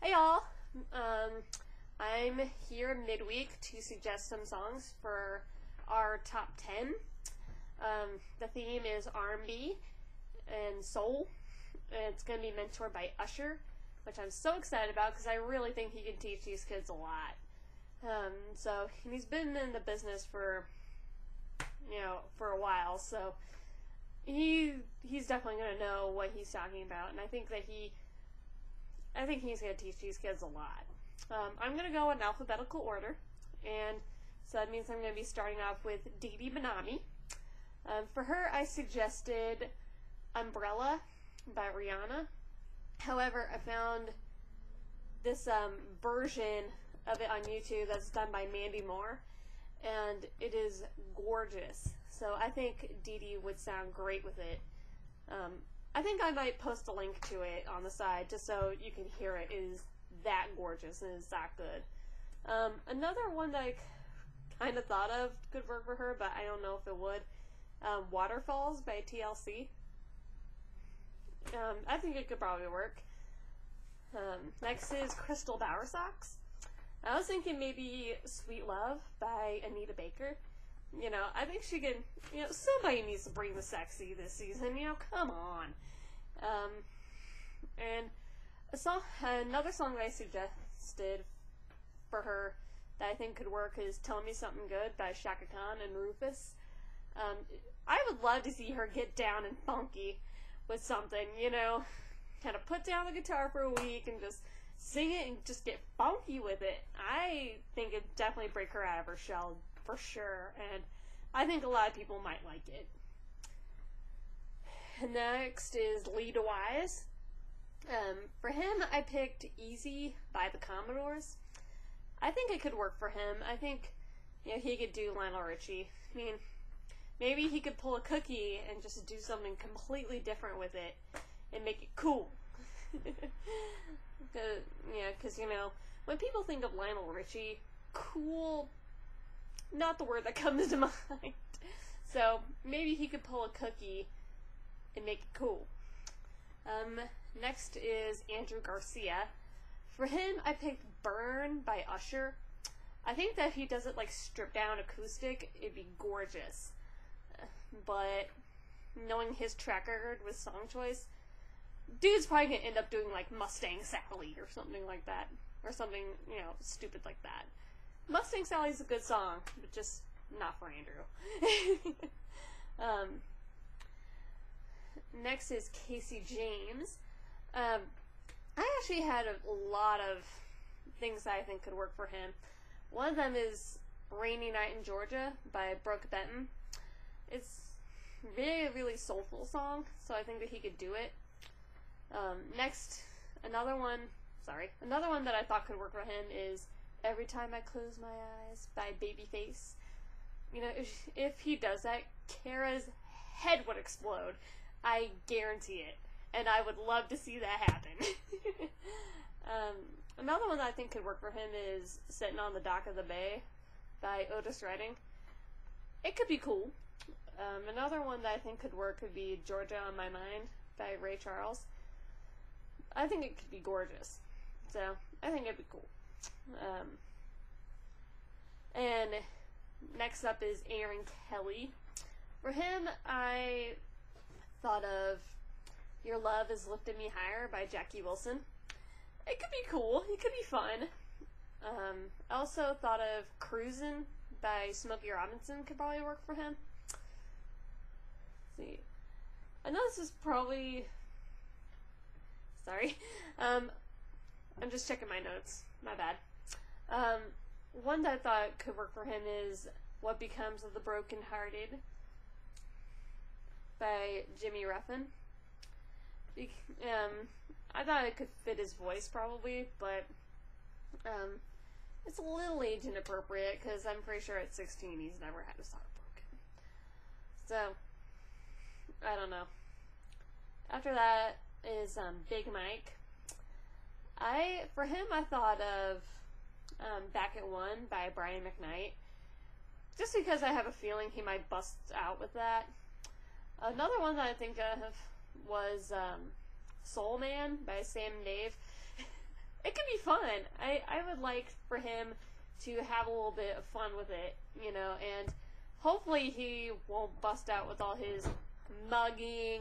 Hey y'all! I'm here midweek to suggest some songs for our top 10. The theme is R&B and soul. It's going to be mentored by Usher, which I'm so excited about because I really think he can teach these kids a lot. So he's been in the business for a while, so he's definitely going to know what he's talking about, and I think he's going to teach these kids a lot. I'm going to go in alphabetical order, and so that means I'm going to be starting off with Didi Banami. For her, I suggested Umbrella by Rihanna. However, I found this version of it on YouTube that's done by Mandy Moore, and it is gorgeous. So I think Didi would sound great with it. I think I might post a link to it on the side just so you can hear it. It is that gorgeous and it is that good. Another one that I kind of thought of could work for her, but I don't know if it would. Waterfalls by TLC. I think it could probably work. Next is Crystal Bowersocks. I was thinking maybe Sweet Love by Anita Baker. I think she can, somebody needs to bring the sexy this season, come on. And another song that I suggested for her that I think could work is Tell Me Something Good by Shaka Khan and Rufus. I would love to see her get down and funky with something, kind of put down the guitar for a week and just sing it and just get funky with it. I think it'd definitely break her out of her shell for sure, and I think a lot of people might like it. Next is Lee DeWise. For him, I picked Easy by the Commodores. I think it could work for him. I think, he could do Lionel Richie. I mean, maybe he could pull a Cookie and just do something completely different with it and make it cool. Because, when people think of Lionel Richie, cool, not the word that comes to mind. So maybe he could pull a Cookie and make it cool. Next is Andrew Garcia. For him, I picked Burn by Usher. I think that if he does it like stripped down acoustic, it'd be gorgeous. But knowing his track record with song choice, dude's probably gonna end up doing like Mustang Sally or something like that. Or something, stupid like that. Mustang Sally's a good song, but just not for Andrew. Next is Casey James. I actually had a lot of things that I think could work for him. One of them is Rainy Night in Georgia by Brooke Benton. It's really, really soulful song, so I think that he could do it. Next, another one that I thought could work for him is Every Time I Close My Eyes by Babyface. If he does that, Kara's head would explode. I guarantee it. And I would love to see that happen. Another one that I think could work for him is Sitting on the Dock of the Bay by Otis Redding. It could be cool. Another one that I think could work could be Georgia on My Mind by Ray Charles. I think it could be gorgeous. So, I think it'd be cool. And next up is Aaron Kelly. For him, I thought of Your Love Is Lifting Me Higher by Jackie Wilson. It could be cool. It could be fun. I also thought of Cruisin' by Smokey Robinson could probably work for him. Let's see. I know this is probably... Sorry. I'm just checking my notes. My bad. One that I thought could work for him is What Becomes of the Broken Hearted by Jimmy Ruffin. I thought it could fit his voice probably, but it's a little age inappropriate because I'm pretty sure at 16 he's never had his heart broken. So, I don't know. After that is Big Mike. For him, I thought of Back at One by Brian McKnight, just because I have a feeling he might bust out with that. Another one that I think of was Soul Man by Sam and Dave. It could be fun. I would like for him to have a little bit of fun with it, you know, and hopefully he won't bust out with all his mugging,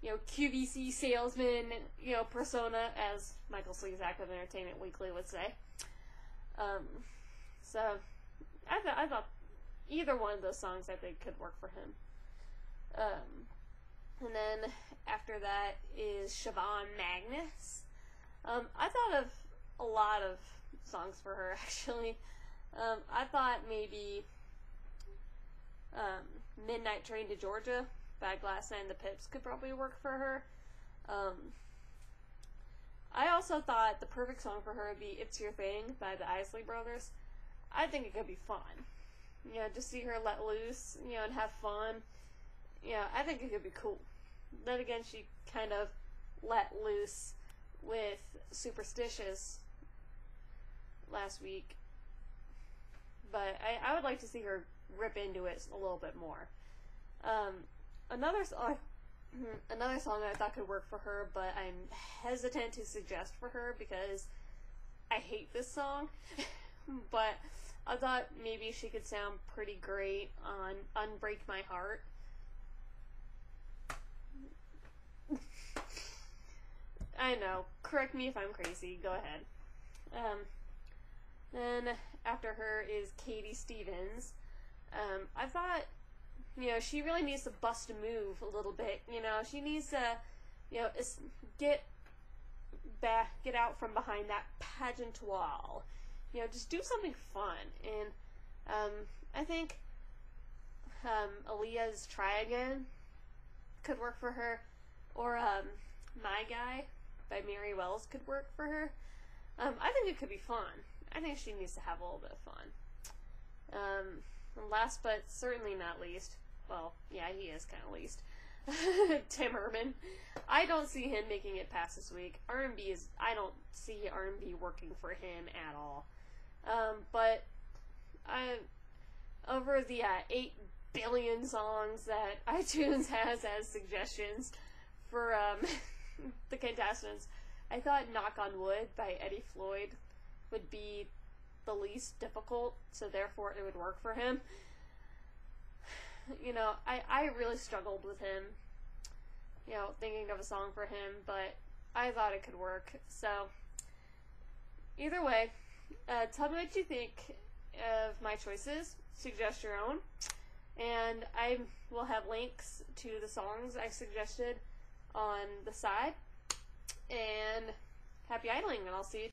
you know, QVC salesman, you know, persona, as Michael Slezak of Entertainment Weekly would say. So I thought either one of those songs I think could work for him. And then after that is Siobhan Magnus. I thought of a lot of songs for her, actually. I thought maybe Midnight Train to Georgia by Glass and the Pips could probably work for her. I also thought the perfect song for her would be It's Your Thing by the Isley Brothers. I think it could be fun. You know, just see her let loose, you know, and have fun. You know, I think it could be cool. Then again, she kind of let loose with Superstitious last week. But I would like to see her rip into it a little bit more. Another song I thought could work for her, but I'm hesitant to suggest for her because I hate this song. But I thought maybe she could sound pretty great on Unbreak My Heart. I know. Correct me if I'm crazy. Go ahead. Then after her is Katie Stevens. I thought, you know, she really needs to bust a move a little bit. You know, she needs to, you know, get out from behind that pageant wall. You know, just do something fun. And I think Aaliyah's Try Again could work for her. Or My Guy by Mary Wells could work for her. I think it could be fun. I think she needs to have a little bit of fun. And last but certainly not least, well, yeah, he is kind of least, Tim Urban. I don't see him making it past this week. I don't see R&B working for him at all. But over the 8 billion songs that iTunes has as suggestions for the contestants, I thought Knock on Wood by Eddie Floyd would be the least difficult, so therefore it would work for him. You know, I really struggled with him, you know, thinking of a song for him, but I thought it could work. So either way, tell me what you think of my choices, suggest your own, and I will have links to the songs I suggested on the side. And happy idling, and I'll see you